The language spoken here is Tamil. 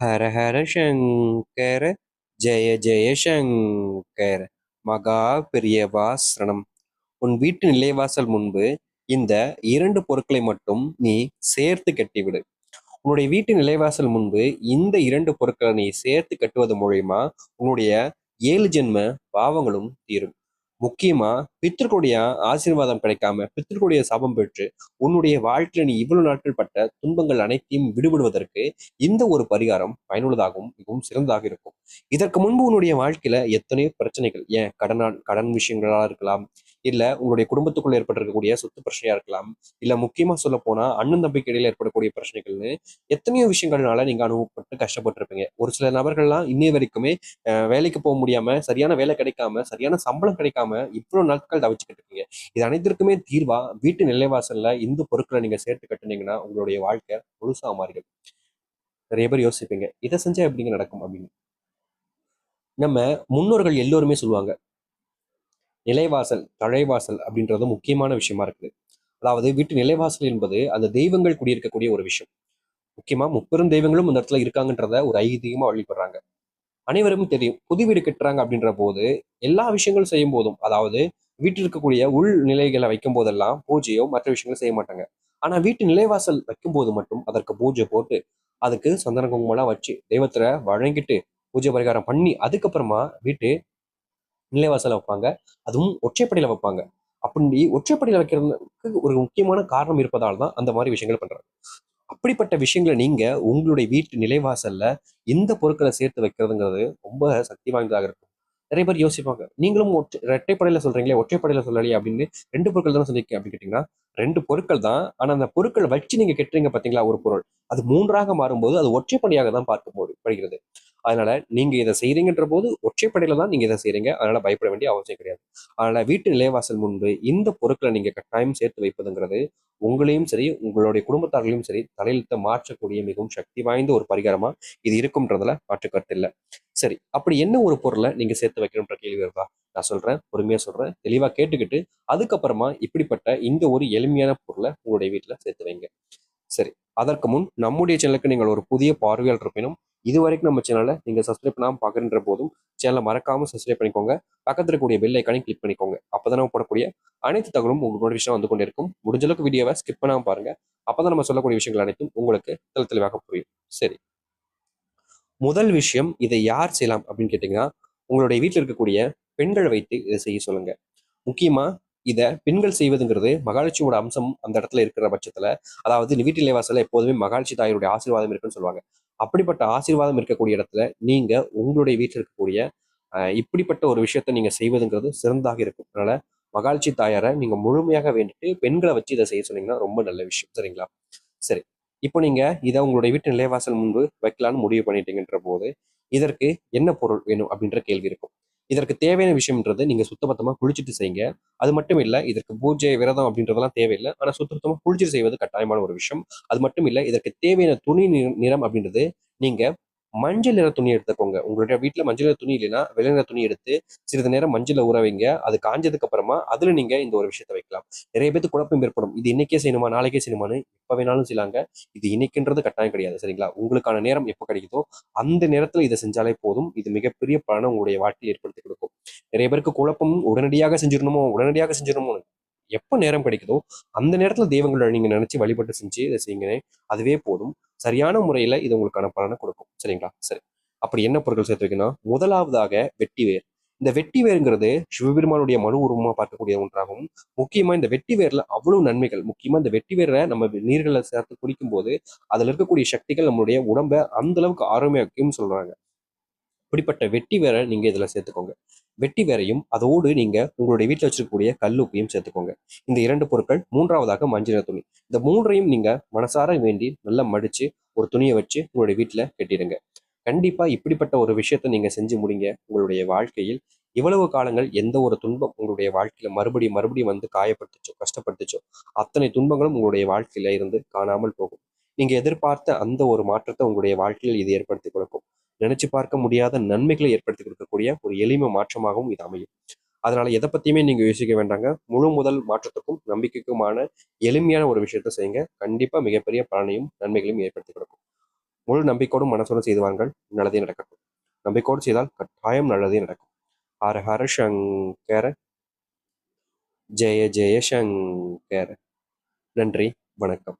ஹர ஹர சங்கர ஜெய ஜெய சங்கர மகா பெரியவா சரணம். உன் வீட்டு நிலைவாசல் முன்பு இந்த இரண்டு பொருட்களை மட்டும் நீ சேர்த்து கட்டிவிடு. உன்னுடைய வீட்டு நிலைவாசல் முன்பு இந்த இரண்டு பொருட்களை நீ சேர்த்து கட்டுவது மூலியமா உன்னுடைய 7 ஜென்ம பாவங்களும் தீரும். முக்கியமா பித்ருக்களுடைய ஆசீர்வாதம் கிடைக்காம பித்ருக்களுடைய சாபம் பெற்று உன்னுடைய வாழ்க்கையில நீ இவ்வளவு நாட்கள் பட்ட துன்பங்கள் அனைத்தையும் விடுபடுவதற்கு இந்த ஒரு பரிகாரம் பயனுள்ளதாகவும் மிகவும் சிறந்ததாக இருக்கும். இதற்கு முன்பு உன்னுடைய வாழ்க்கையில எத்தனையோ பிரச்சனைகள், ஏன் கடன் விஷயங்களா இருக்கலாம், இல்ல உங்களுடைய குடும்பத்துக்குள்ள ஏற்பட்டிருக்கக்கூடிய சொத்து பிரச்சனையா இருக்கலாம், இல்ல முக்கியமா சொல்ல போனா அண்ணன் தம்பிக்கு இடையில ஏற்படக்கூடிய பிரச்சனைகள்னு எத்தனையோ விஷயங்கள்னால நீங்க அனுபவப்பட்டு கஷ்டப்பட்டிருப்பீங்க. ஒரு சில நபர்கள்லாம் இன்னை வரைக்குமே வேலைக்கு போக முடியாம, சரியான வேலை கிடைக்காம, சரியான சம்பளம் கிடைக்காம இவ்வளவு நாட்கள் தவிச்சுக்கிட்டு இருக்கீங்க. இது அனைத்திற்குமே தீர்வா வீட்டு நிலைவாசல்ல இந்த பொருட்களை நீங்க சேர்த்து கட்டுனீங்கன்னா உங்களுடைய வாழ்க்கை முழுசா மாறிடும். நிறைய பேர் யோசிப்பீங்க, இதை செஞ்சா எப்படிங்க நடக்கும் அப்படின்னு. நம்ம முன்னோர்கள் எல்லோருமே சொல்லுவாங்க, நிலைவாசல் தலைவாசல் அப்படின்றது முக்கியமான விஷயமா இருக்குது. அதாவது வீட்டு நிலைவாசல் என்பது அந்த தெய்வங்கள் குடியிருக்கக்கூடிய ஒரு விஷயம். முக்கியமா முப்பெரும் தெய்வங்களும் இந்த இடத்துல இருக்காங்கன்றத ஒரு ஐதீகமா வழிபடுறாங்க. அனைவரும் தெரியும், புது வீடு கட்டுறாங்க அப்படின்ற போது எல்லா விஷயங்களும் செய்யும் போதும், அதாவது வீட்டில் இருக்கக்கூடிய உள் நிலைகளை வைக்கும் போதெல்லாம் பூஜையோ மற்ற விஷயங்களும் செய்ய மாட்டாங்க. ஆனா வீட்டு நிலைவாசல் வைக்கும் போது மட்டும் அதற்கு பூஜை போட்டு அதுக்கு சந்தன குங்குமம்லாம் வச்சு தெய்வத்துல வழங்கிட்டு பூஜை பரிகாரம் பண்ணி அதுக்கப்புறமா வீட்டு நிலைவாசல வைப்பாங்க. அதுவும் ஒற்றைப்படையில வைப்பாங்க. அப்படி ஒற்றைப்படையில வைக்கிறதுக்கு ஒரு முக்கியமான காரணம் இருப்பதால் தான் அந்த மாதிரி விஷயங்கள் பண்றாங்க. அப்படிப்பட்ட விஷயங்களை நீங்க உங்களுடைய வீட்டு நிலைவாசல்ல இந்த பொருட்களை சேர்த்து வைக்கிறதுங்கிறது ரொம்ப சக்தி வாய்ந்ததாக இருக்கும். நிறைய பேர் யோசிப்பாங்க, நீங்களும் இரட்டைப்படையில சொல்றீங்களே, ஒற்றைப்படையில சொல்லலையே அப்படின்னு. 2 பொருட்கள் தானே சொல்லியிருக்கேன் அப்படின்னு கேட்டீங்கன்னா, 2 பொருட்கள் தான். ஆனா அந்த பொருட்கள் வச்சு நீங்க கெட்டுறீங்க பாத்தீங்களா ஒரு பொருள், அது 3ஆக மாறும்போது அது ஒற்றைப்படையாக தான் படுகிறது. அதனால நீங்க இதை செய்றீங்கன்ற போது ஒற்றைப்படையில தான் நீங்க இதை செய்றீங்க. அதனால பயப்பட வேண்டிய அவசியம் கிடையாது. அதனால வீட்டு நிலைவாசல் முன்பு இந்த பொருட்களை நீங்க கட்டாயம் சேர்த்து வைப்பதுங்கிறது உங்களையும் சரி, உங்களுடைய குடும்பத்தார்களையும் சரி தலையெழுத்த மாற்றக்கூடிய மிகவும் சக்தி வாய்ந்த ஒரு பரிகாரமா இது இருக்கும்ன்றதுல மாற்று கருத்து இல்ல. சரி, அப்படி என்ன ஒரு பொருளை நீங்க சேர்த்து வைக்கணும்ன்ற கேள்வி வருதா? நான் சொல்றேன், பொறுமையா சொல்றேன், தெளிவா கேட்டுக்கிட்டு அதுக்கப்புறமா இப்படிப்பட்ட இந்த ஒரு எளிமையான பொருளை உங்களுடைய வீட்டுல சேர்த்து வைங்க. சரி, அதற்கு முன் நம்முடைய சேனலுக்கு நீங்கள் ஒரு புதிய பார்வையாளர் இருப்பினும் இதுவரைக்கும் நம்ம சேனலை நீங்க சப்ஸ்கிரைப் பண்ணாம பாக்குற போதும் சேனலை மறக்காம சப்ஸ்கிரைப் பண்ணிக்கோங்க. பக்கத்துல இருக்கக்கூடிய பெல் ஐக்கானையும் கிளிக் பண்ணிக்கோங்க. அப்பதான் நம்ம போடக்கூடிய அனைத்து தகவலும் உங்களுக்கு நோட்டிஃபிகேஷன் வந்து கொண்டே இருக்கும். முடிஞ்ச அளவுக்கு வீடியோவை ஸ்கிப் பண்ணாம பாருங்க. அப்பதான் நம்ம சொல்லக்கூடிய விஷயங்கள் அனைத்தும் உங்களுக்கு தெளிவாக புரியும். சரி, முதல் விஷயம், இதை யார் செய்யலாம் அப்படின்னு கேட்டீங்கன்னா, உங்களுடைய வீட்டில் இருக்கக்கூடிய பெண்களை வைத்து இதை செய்ய சொல்லுங்க. முக்கியமா இத பெண்கள் செய்வதுங்கிறது மகாலட்சுமியோட அம்சம் அந்த இடத்துல இருக்கிற பட்சத்துல, அதாவது இந்த வீட்டு நிலைவாசல்ல எப்போதுமே மகாலட்சுமி தாயுடைய ஆசீர்வாதம் இருக்குன்னு சொல்லுவாங்க. அப்படிப்பட்ட ஆசீர்வாதம் இருக்கக்கூடிய இடத்துல நீங்க உங்களுடைய வீட்டில் இருக்கக்கூடிய இப்படிப்பட்ட ஒரு விஷயத்த நீங்க செய்வதுங்கிறது சிறந்தாக இருக்கும். அதனால மகாலட்சுமி தாயாரை நீங்க முழுமையாக வேண்டிட்டு பெண்களை வச்சு இதை செய்ய சொன்னீங்கன்னா ரொம்ப நல்ல விஷயம். சரிங்களா? சரி, இப்போ நீங்க இதை உங்களுடைய வீட்டு நிலைவாசல் முன்பு வைக்கலான்னு முடிவு பண்ணிட்டீங்கன்ற போது இதற்கு என்ன பொருள் வேணும் அப்படின்ற கேள்வி இருக்கும். இதற்கு தேவையான விஷயம்ன்றது நீங்க சுத்தபத்தமா குளிச்சுட்டு செய்யுங்க. அது மட்டும் இல்ல, இதற்கு பூஜை விரதம் அப்படின்றதெல்லாம் தேவையில்லை. ஆனா சுத்தபத்தமா குளிச்சுட்டு செய்வது கட்டாயமான ஒரு விஷயம். அது மட்டும் இல்ல, இதற்கு தேவையான துணி நிறம் அப்படின்றது நீங்க மஞ்சள் நிற துணி எடுத்துக்கோங்க. உங்களுடைய வீட்டுல மஞ்சள் நிற துணி இல்லைன்னா வெள்ளை நிற துணி எடுத்து சிறிது நேரம் மஞ்சள்ல ஊற வைங்க. அது காஞ்சதுக்கு அப்புறமா அதுல நீங்க இந்த ஒரு விஷயத்த வைக்கலாம். நிறைய பேருக்கு குழப்பம் ஏற்படும், இது இன்னைக்கே செய்யணுமா நாளைக்கே செய்யணுமான்னு. எப்ப வேணாலும் செய்யலாங்க. இது இன்னைக்குன்றது கட்டாயம் கிடையாது. சரிங்களா? உங்களுக்கான நேரம் எப்போ கிடைக்குதோ அந்த நேரத்துல இதை செஞ்சாலே போதும். இது மிகப்பெரிய பலனை உங்களுடைய வாழ்க்கையில் ஏற்படுத்தி கொடுக்கும். நிறைய பேருக்கு குழப்பம், உடனடியாக செஞ்சிடணுமோ. எப்போ நேரம் கிடைக்குதோ அந்த நேரத்துல தெய்வங்களை நீங்க நினைச்சு வழிபட்டு செஞ்சு இதை செய்யுங்க. அதுவே போதும். சரியான முறையில இது உங்களுக்கான பலனை கொடுக்கும். சரிங்களா? சரி, அப்படி என்ன பொருட்கள் சேர்த்து வைக்கணும்? முதலாவதாக வெட்டிவேர். இந்த வெட்டிவேருங்கிறது சிவபெருமானுடைய மனு உருவமா பார்க்கக்கூடிய ஒன்றாகும். முக்கியமா இந்த வெட்டிவேர்ல அவ்வளவு நன்மைகள். முக்கியமா இந்த வெட்டிவேரை நம்ம நீர்களை சேர்த்து குடிக்கும் போது அதுல இருக்கக்கூடிய சக்திகள் நம்மளுடைய உடம்பை அந்த அளவுக்கு ஆரோக்கியமாக்கும்னு சொல்றாங்க. இப்படிப்பட்ட வெட்டி வேரை நீங்க இதுல சேர்த்துக்கோங்க. வெட்டி வேரையும் அதோடு நீங்க உங்களுடைய வீட்டில் வச்சிருக்கக்கூடிய கல்லுப்பையும் சேர்த்துக்கோங்க. இந்த 2 பொருட்கள். மூன்றாவதாக மஞ்சள் துணி. இந்த மூன்றையும் நீங்க மனசார வேண்டி நல்லா மடிச்சு ஒரு துணியை வச்சு உங்களுடைய வீட்டுல கட்டிடுங்க. கண்டிப்பா இப்படிப்பட்ட ஒரு விஷயத்த நீங்க செஞ்சு முடிங்க. உங்களுடைய வாழ்க்கையில் இவ்வளவு காலங்கள் எந்த ஒரு துன்பம் உங்களுடைய வாழ்க்கையில மறுபடியும் மறுபடியும் வந்து காயப்படுத்துச்சோ, கஷ்டப்படுத்துச்சோ, அத்தனை துன்பங்களும் உங்களுடைய வாழ்க்கையில இருந்து காணாமல் போகும். நீங்க எதிர்பார்த்த அந்த ஒரு மாற்றத்தை உங்களுடைய வாழ்க்கையில் இது ஏற்படுத்தி கொடுக்கும். நினைச்சு பார்க்க முடியாத நன்மைகளை ஏற்படுத்தி கொடுக்கக்கூடிய ஒரு எளிமை மாற்றமாகவும் இது அமையும். அதனால எதை பத்தியுமே நீங்க யோசிக்க வேண்டாங்க. முழு முதல் மாற்றத்துக்கும் நம்பிக்கைக்குமான எளிமையான ஒரு விஷயத்த செய்யுங்க. கண்டிப்பா மிகப்பெரிய பலனையும் நன்மைகளையும் ஏற்படுத்தி கொடுக்கும். முழு நம்பிக்கையோடும் மனசோடும் செய்து வாருங்கள். நல்லதே நடக்கட்டும். நம்பிக்கையோடு செய்தால் கட்டாயம் நல்லதே நடக்கும். ஹர ஹர சங்கர, ஜெய ஜெய சங்கர. நன்றி, வணக்கம்.